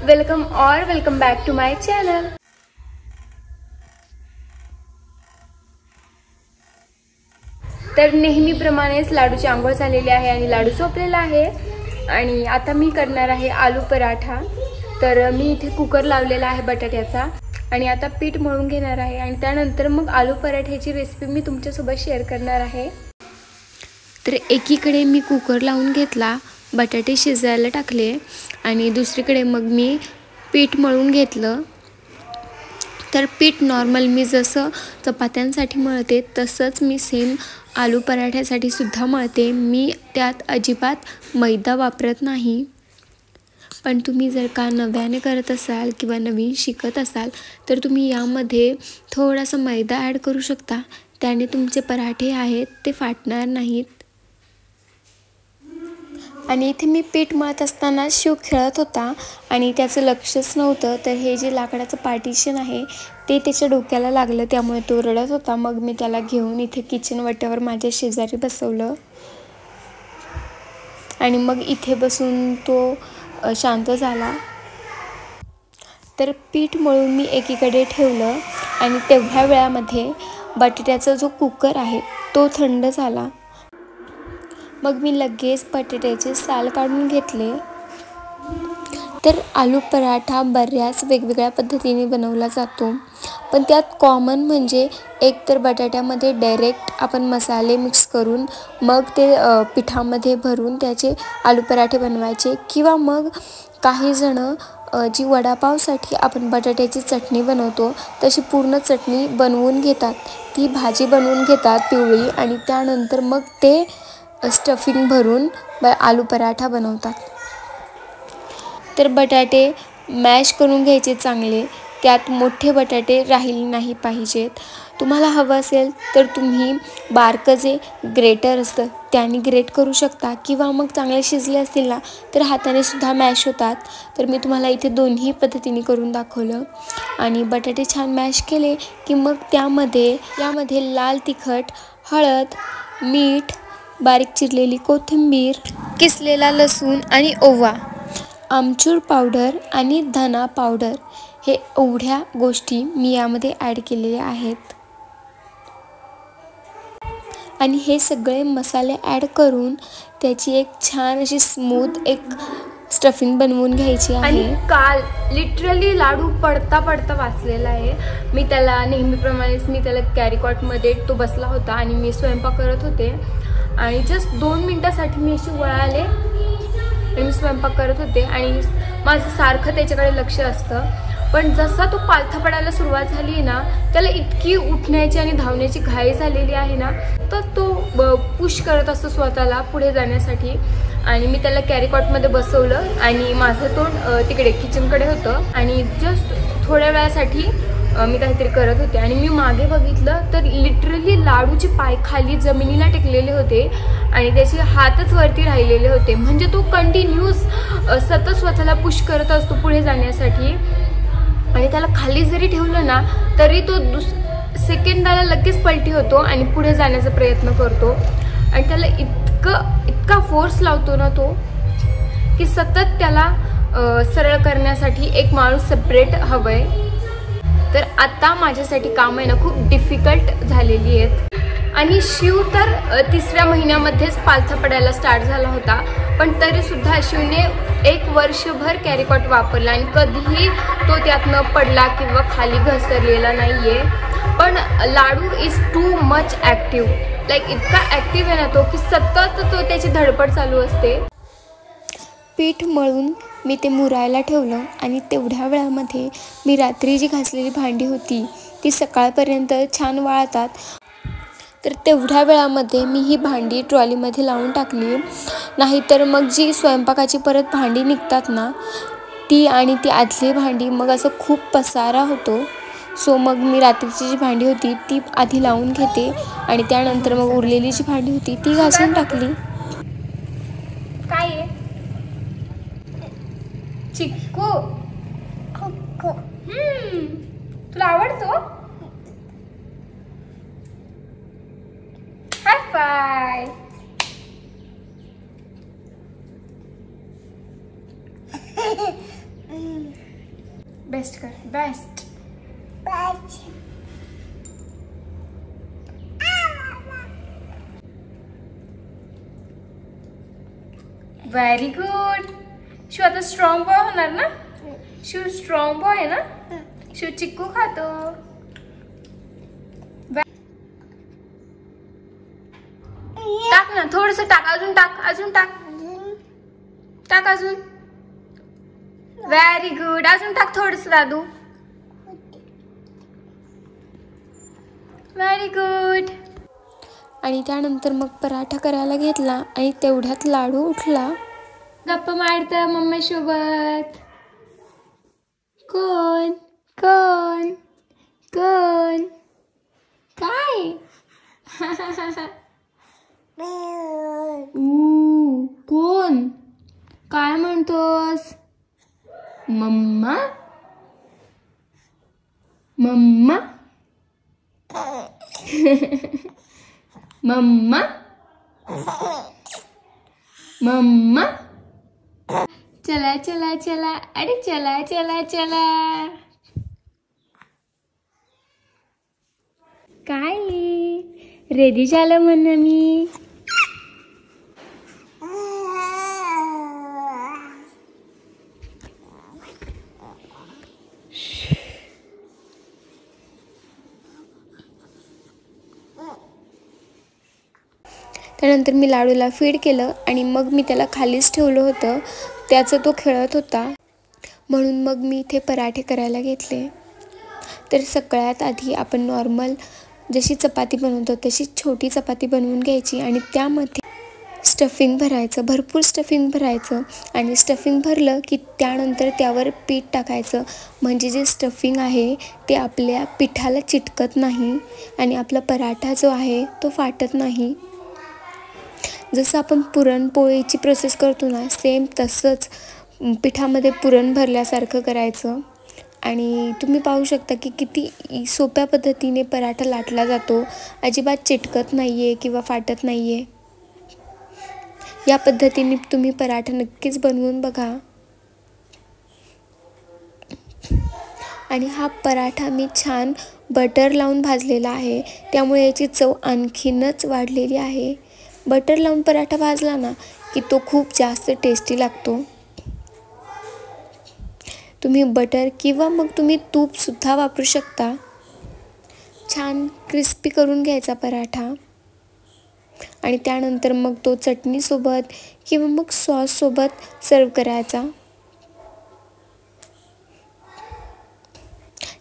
Welcome back to my channel. तर नेहमीप्रमाणेच लाडूची आंघोळ झालेली आहे आणि लाडू झोपलेला आहे आणि आता मी करणार आहे आलू पराठा। तर मी इथे कुकर लावलेला आहे बटाट्याचा आणि आता पीठ मळून घेणार आहे आणि त्यानंतर मग आलू पराठ्याची रेसिपी मी तुमच्यासोबत शेअर करणार आहे। तर एकीकडे मी कुकर लावून घेतला, बटाटे शिजायला टाकले आणि दुसरीकडे मग मी पीठ मळून घेतलं। तर पीठ नॉर्मल मी जसं चपात्यांसाठी मळते तसंच मी सेम आलू पराठ्यासाठी सुद्धा मळते। मी त्यात अजिबात मैदा वापरत नाही। पण तुम्ही जर का नव्याने करत असाल किंवा नवीन शिकत असाल तर तुम्ही यामध्ये थोडासा मैदा ॲड करू शकता, त्याने तुमचे पराठे आहेत ते फाटणार नाहीत। आणि इथे मी पीठ मळत असताना शिव खेळत होता आणि त्याचं लक्षच नव्हतं, तर हे जे लाकडाचं पार्टिशन आहे ते त्याच्या डोक्याला लागलं, त्यामुळे तो रडत होता। मग मी त्याला घेऊन इथे किचन वाट्यावर माझ्या शेजारी बसवलं आणि मग इथे बसून तो शांत झाला। तर पीठ मळून मी एकीकडे ठेवलं आणि तेवढ्या वेळामध्ये बटाट्याचा जो कुकर आहे तो थंड झाला। मग मी लगेच बटाट्याचे साल काढून घेतले। तर आलू पराठा बऱ्याच वेगवेगळ्या पद्धतीने बनवला जातो, पण त्यात कॉमन म्हणजे एक तर बटाट्यामध्ये डायरेक्ट आपण मसाले मिक्स करून मग ते पिठामध्ये भरून त्याचे आलू पराठे बनवायचे, किंवा मग काही जण जी वडापावसाठी आपण बटाट्याची चटणी बनवतो तशी पूर्ण चटणी बनवून घेतात, ती भाजी बनवून घेतात पिवळी आणि त्यानंतर मग ते स्टफिंग भरून आलू पराठा बनवतात। तर बटाटे मॅश करून घ्यायचे चांगले, त्यात मोठे बटाटे राहिले नाही पाहिजेत। तुम्हाला हवं असेल तर तुम्ही बारकं जे ग्रेटर असतं त्याने ग्रेट करू शकता, किंवा मग चांगले शिजले असतील ना तर हाताने सुद्धा मॅश होतात। तर मी तुम्हाला इथे दोन्ही पद्धतीने करून दाखवलं। आणि बटाटे छान मॅश केले की मग यामध्ये लाल तिखट, हळद, मीठ, बारीक चिरलेली कोथिंबीर, किसलेला लसूण आणि ओवा, आमचूर पावडर आणि धना पावडर, हे एवढ्या गोष्टी मी यामध्ये ॲड केलेल्या आहेत। आणि हे सगळे मसाले ॲड करून त्याची एक छान अशी स्मूथ एक स्टफिंग बनवून घ्यायची आहे। आणि काल लिटरली लाडू पडता वाचलेला आहे। मी त्याला नेहमीप्रमाणेच मी त्याला कॅरीकॉटमध्ये तो बसला होता आणि मी स्वयंपाक करत होते आणि जस्ट 2 मिनिटासाठी मी अशी वळाले आणि मी स्वयंपाक करत होते आणि माझं सारखं त्याच्याकडे लक्ष असतं। पण जसा तो पालथा पडायला सुरुवात झाली ना, त्याला इतकी उठण्याची आणि धावण्याची घाई झालेली आहे ना, तर तो पुश करत असतो स्वतःला पुढे जाण्यासाठी। आणि मी त्याला कॅरीकॉटमध्ये बसवलं आणि माझं तोंड तिकडे किचनकडे होतं आणि जस्ट थोड्या वेळासाठी मी काहीतरी करत होते आणि मी मागे बघितलं तर लिटरली लाडूचे पाय खाली जमिनीला टेकलेले होते आणि त्याचे हातच वरती राहिलेले होते। म्हणजे तो कंटिन्यूस सतत स्वतःला पुश करत असतो पुढे जाण्यासाठी आणि त्याला खाली जरी ठेवलं ना तरी तो सेकंदाला लगेच पलटी होतो आणि पुढे जाण्याचा प्रयत्न करतो। आणि त्याला इतका फोर्स लावतो ना तो की सतत त्याला सरळ करण्यासाठी एक माणूस सेपरेट हवंय। तर आता माझ्यासाठी काम आहे ना खूप डिफिकल्ट झालेली आहेत। आणि शिव तर 3ऱ्या महिन्यामध्येच पालथा पडायला स्टार्ट झाला होता, पण तरीसुद्धा शिवने 1 वर्षभर कॅरीकॉट वापरला आणि कधीही तो त्यात न पडला किंवा खाली घसरलेला नाहीये। पण Ladoo is too much active, like इतका ॲक्टिव्ह आहे ना तो की सतत तो त्याची धडपड चालू असते। पीठ मळून मी ते मुरायला ठेवलं आणि तेवढ्या वेळामध्ये मी रात्री जी घासलेली भांडी होती ती सकाळपर्यंत छान वाळतात। तर तेवढ्या वेळामध्ये मी ही भांडी ट्रॉलीमध्ये लावून टाकली, नाहीतर मग जी स्वयंपाकाची परत भांडी निघतात ना ती आणि ती आदली भांडी मग असं खूप पसारा होतो। सो मग मी रात्रीची जी भांडी होती ती आधी लावून घेते आणि त्यानंतर मग उरलेली जी भांडी होती ती घासून टाकली। काय चिक्कू तुला आवडतो? Hi five. बेस्ट कर, बेस्ट. Very good. शिव आता स्ट्रॉंग बॉय होणार ना. शिव स्ट्रॉंग बॉय आहे ना. शिव चिक्कू खातो. टाक ना थोडस, टाक अजून, टाक अजून, टाक टाक अजून. Very good. अजून टाक थोडस दादू. Very good. आणि त्यानंतर मग पराठा करायला घेतला आणि तेवढ्यात लाडू उठला. गप्पा मारत मम्मी सोबत. कोण कोण कोण काय. कोण काय म्हणतोस. मम्मा मम्मा मम्मा मम्मा. चला चला चला. अरे चला चला चला. काय रेडी झालं म्हणा मी. त्यानंतर मी लाडूला फीड केलं आणि मग मी त्याला खालीच ठेवलं होतं. त्याचं तो खेळत होता म्हणून मग मी इथे पराठे करायला घेतले. तर सगळ्यात आधी आपण नॉर्मल जशी चपाती बनवतो तशी छोटी चपाती बनवून घ्यायची आणि त्यामध्ये स्टफिंग भरायचं, भरपूर स्टफिंग भरायचं. आणि स्टफिंग भरलं की त्यानंतर त्यावर पीठ टाकायचं. म्हणजे जे स्टफिंग आहे ते आपल्या पिठाला चिटकत नाही आणि आपला पराठा जो आहे तो फाटत नाही. जसं आपण पुरणपोळीची प्रोसेस करतो ना, सेम तसंच पिठामध्ये पुरण भरल्यासारखं करायचं. आणि तुम्ही पाहू शकता की किती सोप्या पद्धतीने पराठा लाटला जातो. अजिबात चिटकत नाही आहे किंवा फाटत नाही आहे. या पद्धतीने तुम्ही पराठा नक्कीच बनवून बघा. आणि हा पराठा मी छान बटर लावून भाजलेला आहे, त्यामुळे याची चव आणखीनच वाढलेली आहे. बटर लावून पराठा भाजला ना की तो खूप जास्त टेस्टी लागतो. तुम्ही बटर किंवा मग तुम्ही तूपसुद्धा वापरू शकता. छान क्रिस्पी करून घ्यायचा पराठा आणि त्यानंतर मग तो चटणीसोबत किंवा मग सॉससोबत सर्व करायचा.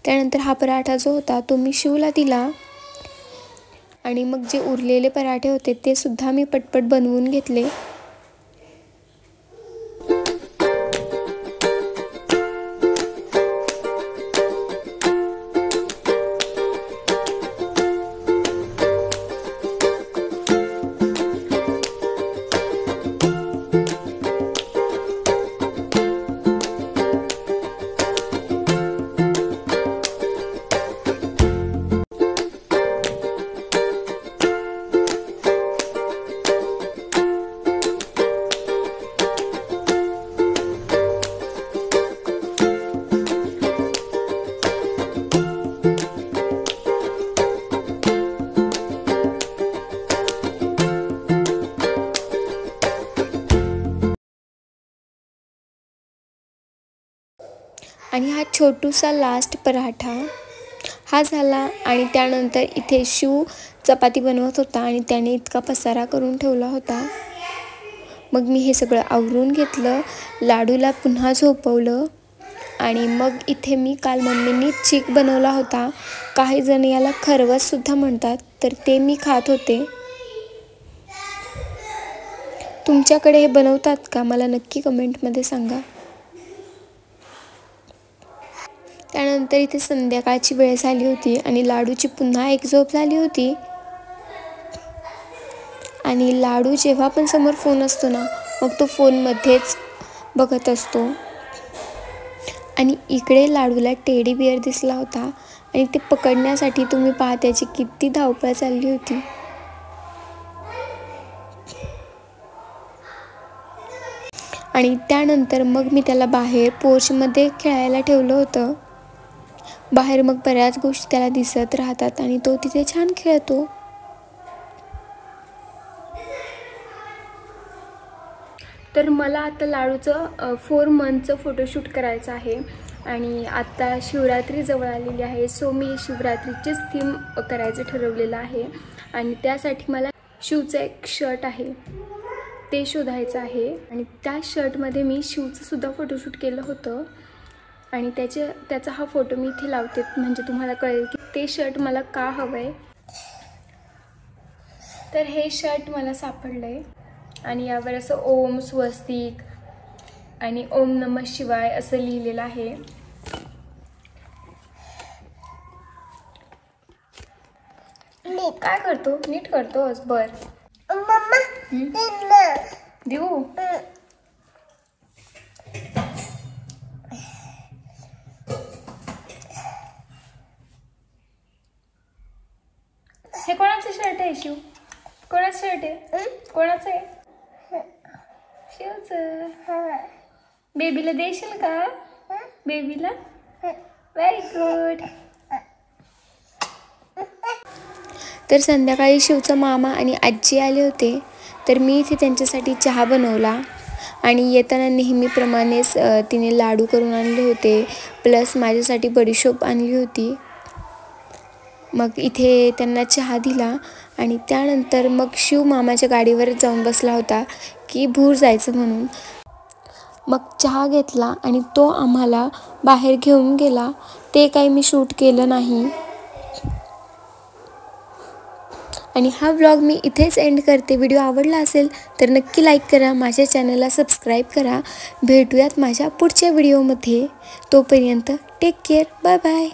त्यानंतर हा पराठा जो होता तो मी शिवला दिला आणि मग जे उरलेले पराठे होते ते सुद्धा मी पटपट बनवून घेतले. आणि हा छोटूसा लास्ट पराठा हा झाला. आणि त्यानंतर इथे शिव चपाती बनवत होता आणि त्याने इतका पसारा करून ठेवला होता. मग मी हे सगळं आवरून घेतलं, लाडूला पुन्हा झोपवलं आणि मग इथे मी काल मम्मींनी चीक बनवला होता. काही जण याला खरवससुद्धा म्हणतात, तर ते मी खात होते. तुमच्याकडे हे बनवतात का मला नक्की कमेंटमध्ये सांगा. त्यानंतर इथे संध्याकाळची वेळ झाली होती आणि लाडूची पुन्हा एक झोप झाली होती. आणि लाडू जेव्हा पण समोर फोन असतो ना मग तो फोनमध्येच बघत असतो. आणि इकडे लाडूला टेडी बिअर दिसला होता आणि ते पकडण्यासाठी तुम्ही पहा त्याची किती धावपळ चालली होती. आणि त्यानंतर मग मी त्याला बाहेर पोर्चमध्ये खेळायला ठेवलं होतं. बाहेर मग बऱ्याच गोष्टी त्याला दिसत राहतात आणि तो तिथे छान खेळतो. तर मला आता लाडूचं 4 मंथचं फोटोशूट करायचं आहे आणि आता शिवरात्री जवळ आलेली आहे. सो मी शिवरात्रीचीच थीम करायचं ठरवलेलं आहे आणि त्यासाठी मला शिवचं एक शर्ट आहे ते शोधायचं आहे आणि त्या शर्टमध्ये मी शिवचं सुद्धा फोटोशूट केलं होतं आणि त्याचा हा फोटो मी इथे लावते म्हणजे तुम्हाला कळेल की ते शर्ट मला का हवं आहे. तर हे शर्ट मला सापडलं आहे आणि यावर असं ओम, स्वस्तिक आणि ओम नमः शिवाय असं लिहिलेलं आहे. काय करतो? नीट करतोस? बर देऊ. हे कोणाचं शर्ट आहे शिव? कोणाचं शर्ट आहे? कोणाचं आहे? शिवचं. बेबीला देशील का? बेबीला? Very good. तर संध्याकाळी शिवचा मामा आणि आजी आले होते तर मी इथे त्यांच्यासाठी चहा बनवला आणि येताना नेहमीप्रमाणेच तिने लाडू करून आणले होते प्लस माझ्यासाठी बडीशोप आणली होती. मग इथे त्यांना चहा दिला आणि त्यानंतर मग शिव मामाच्या गाडीवर जाऊन बसला होता की भूर जायचं म्हणून. मग चहा घेतला आणि तो आम्हाला बाहेर घेऊन गेला. ते काही मी शूट केलं नाही आणि हा व्लॉग मी इथेच एंड करते. व्हिडिओ आवडला असेल तर नक्की लाईक करा, माझ्या चॅनलला सबस्क्राईब करा. भेटूयात माझ्या पुढच्या व्हिडिओमध्ये. तोपर्यंत टेक केअर. Bye bye.